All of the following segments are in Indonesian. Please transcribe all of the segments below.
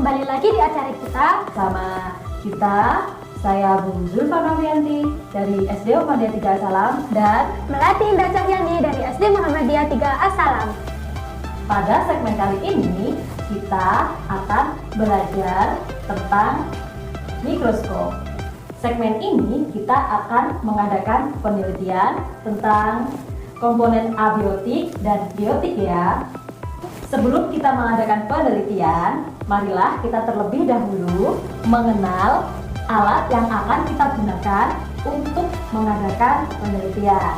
kembali lagi di acara kita Sama kita, saya Bu Zulfa Novianti dari SD Muhammadiyah 3 Salam dan Melati Indah Cahyani dari SD Muhammadiyah 3 Asalam. pada segmen kali ini kita akan belajar tentang mikroskop. Segmen ini kita akan mengadakan penelitian tentang komponen abiotik dan biotik ya. Sebelum kita mengadakan penelitian, marilah kita terlebih dahulu mengenal alat yang akan kita gunakan untuk mengadakan penelitian.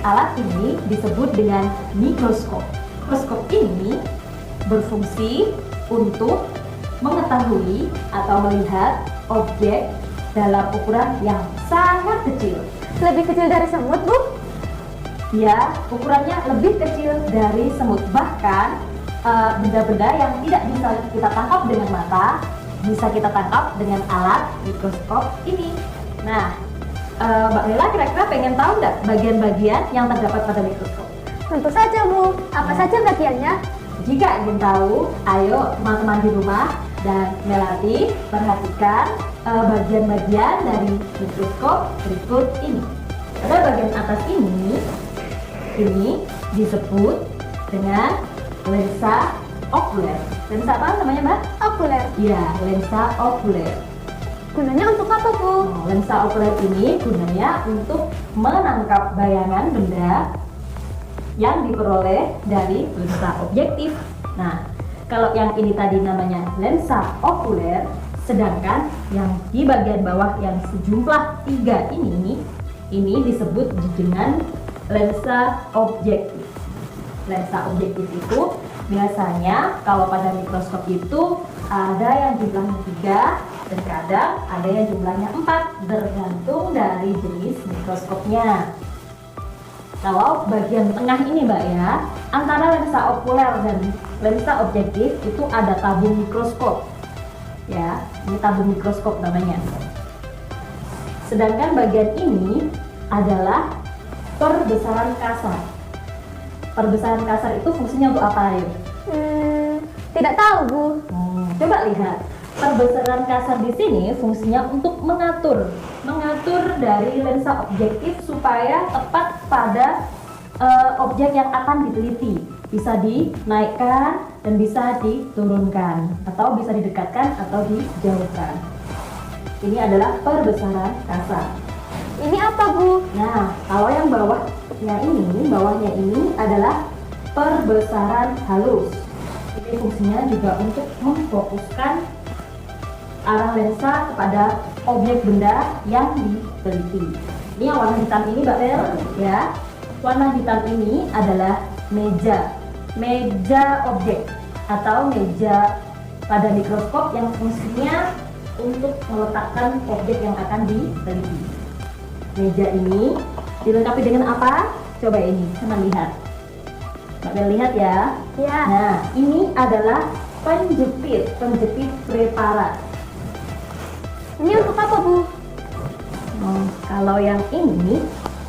Alat ini disebut dengan mikroskop. Mikroskop ini berfungsi untuk mengetahui atau melihat objek dalam ukuran yang sangat kecil. Lebih kecil dari semut, Bu? Ya, ukurannya lebih kecil dari semut. Bahkan benda-benda yang tidak bisa kita tangkap dengan mata bisa kita tangkap dengan alat mikroskop ini. Nah, Mbak Lela kira-kira pengen tahu nggak bagian-bagian yang terdapat pada mikroskop? Tentu saja, Bu. Apa saja bagiannya? Jika ingin tahu, ayo teman-teman di rumah dan Melati perhatikan bagian-bagian dari mikroskop berikut ini. Pada bagian atas ini disebut dengan lensa okuler. Lensa apa namanya, Mbak? Okuler. Ya, lensa okuler. Gunanya untuk apa, Bu? Lensa okuler ini gunanya untuk menangkap bayangan benda yang diperoleh dari lensa objektif. Nah, kalau yang ini tadi namanya lensa okuler, sedangkan yang di bagian bawah yang sejumlah 3 ini disebut dengan lensa objektif. Lensa objektif itu biasanya kalau pada mikroskop itu ada yang jumlahnya 3 dan kadang ada yang jumlahnya 4, tergantung dari jenis mikroskopnya. Kalau bagian tengah ini, Mbak ya, antara lensa okuler dan lensa objektif itu ada tabung mikroskop. Ya, ini tabung mikroskop namanya. Sedangkan bagian ini adalah perbesaran kasar. Perbesaran kasar itu fungsinya untuk apa, Ayu? Tidak tahu, Bu. Coba lihat. Perbesaran kasar di sini fungsinya untuk mengatur dari lensa objektif supaya tepat pada objek yang akan diteliti. Bisa dinaikkan dan bisa diturunkan, atau bisa didekatkan atau dijauhkan. Ini adalah perbesaran kasar. Ini apa, Bu? Nah, kalau yang bawahnya ini adalah perbesaran halus. Ini fungsinya juga untuk memfokuskan arah lensa kepada objek benda yang diteliti. Ini yang warna hitam ini, Mbak Bel, ya. Warna hitam ini adalah meja objek atau meja pada mikroskop yang fungsinya untuk meletakkan objek yang akan diteliti. Meja ini dilengkapi dengan apa? Coba ini, teman lihat. Mbak Bel lihat ya. Ya. Nah, ini adalah penjepit preparat. Ini untuk apa, Bu? Kalau yang ini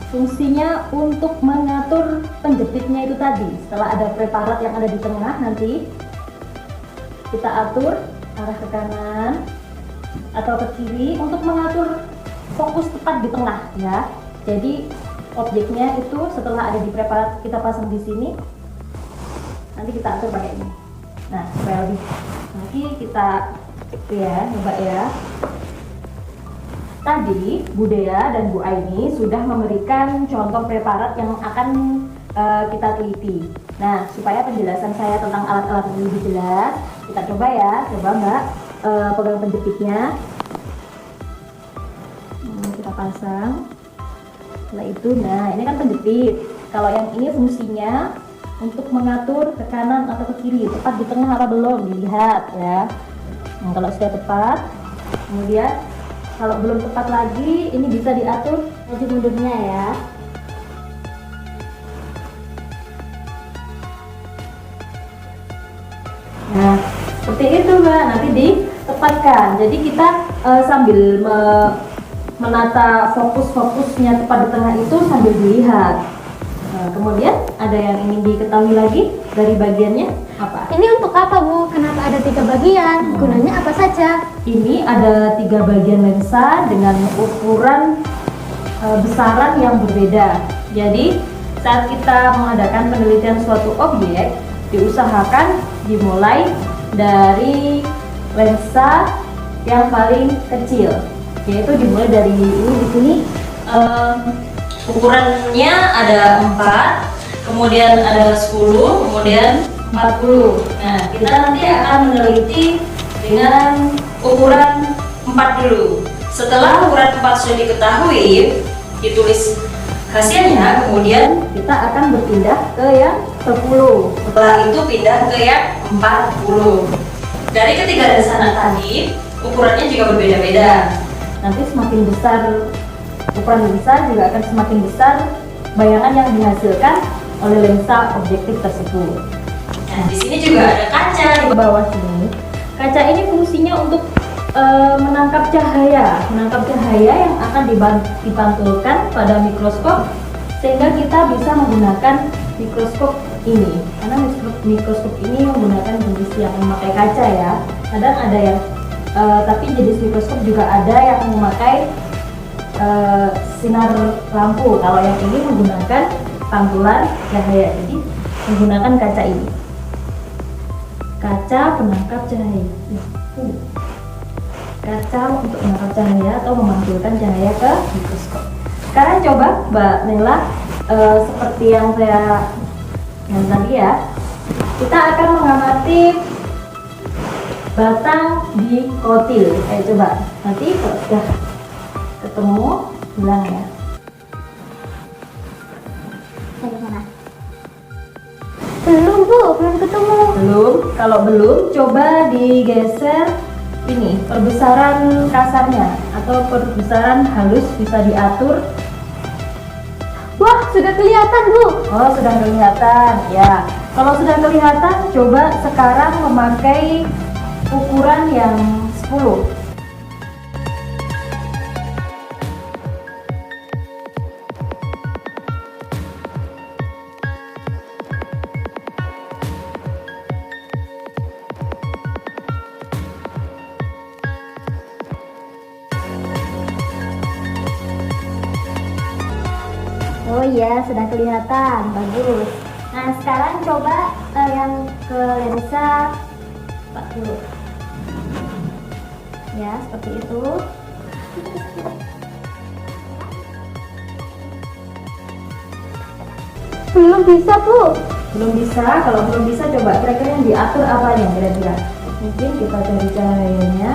fungsinya untuk mengatur penjepitnya itu tadi. Setelah ada preparat yang ada di tengah, nanti kita atur arah ke kanan atau ke kiri untuk mengatur fokus tepat di tengah ya. Jadi objeknya itu setelah ada di preparat kita pasang di sini, nanti kita atur pakai ini. Nah, supaya lebih nanti kita coba ya. Tadi Bu Dea dan Bu Aini sudah memberikan contoh preparat yang akan kita teliti. Nah, supaya penjelasan saya tentang alat-alat ini lebih jelas, kita coba ya. Coba Mbak pegang penjepitnya. Kita pasang. Setelah itu, nah ini kan penjepit. Kalau yang ini fungsinya untuk mengatur ke kanan atau ke kiri, tepat di tengah apa belum, dilihat ya. Nah, kalau sudah tepat, kemudian kalau belum tepat lagi, ini bisa diatur maju mundurnya ya. Nah, seperti itu Mbak, nanti ditepatkan. Jadi kita sambil menata fokusnya tepat di tengah itu sambil dilihat. Kemudian ada yang ingin diketahui lagi dari bagiannya apa? Ini untuk apa, Bu? Kenapa ada 3 bagian. Gunanya apa saja? Ini ada 3 bagian lensa dengan ukuran besaran yang berbeda. Jadi saat kita mengadakan penelitian suatu objek, diusahakan dimulai dari lensa yang paling kecil, yaitu dimulai dari ini di sini. Ukurannya ada 4, kemudian ada 10, kemudian 40. Nah, kita nanti akan meneliti dengan ukuran 4 dulu. Setelah ukuran 4 sudah diketahui, ditulis hasilnya, kemudian Kita akan berpindah ke yang 10. setelah itu pindah ke yang 40. Dari ketiga lensa tadi, ukurannya juga berbeda-beda. Nanti semakin besar ukuran lensa juga akan semakin besar bayangan yang dihasilkan oleh lensa objektif tersebut. Nah, di sini juga ada kaca Di bawah sini, kaca ini fungsinya untuk menangkap cahaya yang akan dipantulkan pada mikroskop, sehingga kita bisa menggunakan mikroskop ini. Karena mikroskop ini menggunakan jenis yang memakai kaca ya. Kadang ada yang tapi jenis mikroskop juga ada yang memakai sinar lampu. Kalau yang ini menggunakan pantulan cahaya, jadi menggunakan kaca ini, kaca penangkap cahaya. Kaca untuk menangkap cahaya atau memantulkan cahaya ke mikroskop. Sekarang coba Mbak Nela, seperti yang saya tadi ya, kita akan mengamati batang di kotil. Coba nanti kalau sudah ketemu bilang ya. Belum Bu, belum ketemu. Belum, kalau belum coba digeser ini perbesaran kasarnya atau perbesaran halus, bisa diatur. Wah, sudah kelihatan Bu. Oh, sudah kelihatan ya. Kalau sudah kelihatan, coba sekarang memakai ukuran yang 10. Oh iya, sudah kelihatan. Bagus. Nah, sekarang coba yang ke lensa 40. Ya, seperti itu. Belum bisa, Bu. Belum bisa. Kalau belum bisa, coba kira-kira yang diatur apa yang kira-kira. Mungkin kita cari cahayanya.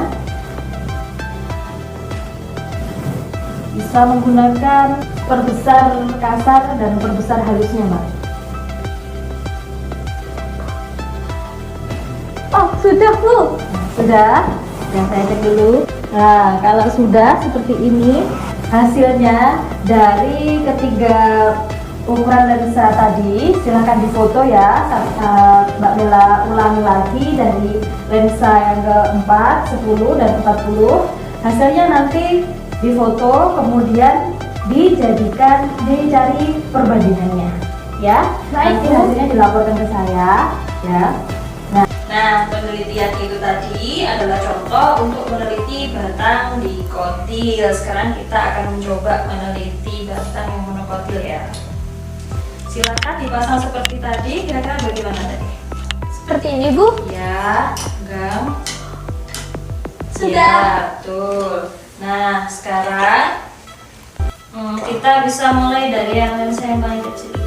Bisa menggunakan perbesar kasar dan perbesar halusnya, Mbak. Oh, sudah, Bu. Nah, sudah. Yang saya cek dulu. Nah, kalau sudah seperti ini hasilnya dari ketiga ukuran lensa tadi, silahkan difoto ya. Mbak Bella ulangi lagi dari lensa yang keempat, 10 dan 40. Hasilnya nanti difoto, kemudian dicari perbandingannya ya. Nanti hasilnya dilaporkan ke saya ya. Nah, penelitian itu tadi adalah contoh untuk meneliti batang di kotil. Sekarang kita akan mencoba meneliti batang yang monokotil ya. Silakan dipasang seperti tadi. Kira-kira bagaimana tadi? Seperti ini, Bu. Ya, Gang. Sudah. Ya, betul. Nah, sekarang kita bisa mulai dari yang lensa yang paling kecil.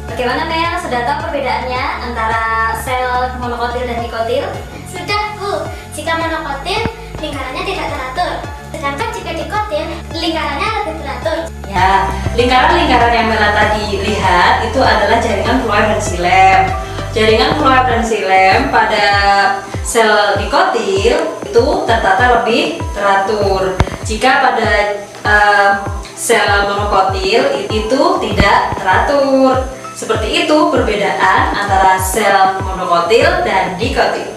Bagaimana Mel? Sudah tahu perbedaannya antara sel monokotil dan dikotil? Sudah, Bu. Jika monokotil, lingkarannya tidak teratur. Sedangkan jika dikotil, lingkarannya lebih teratur. Ya, lingkaran-lingkaran yang Mela tadi lihat itu adalah jaringan fluid dan silem. Jaringan fluid dan silem pada sel dikotil itu tertata lebih teratur. Jika pada sel monokotil itu tidak teratur. Seperti itu perbedaan antara sel monokotil dan dikotil.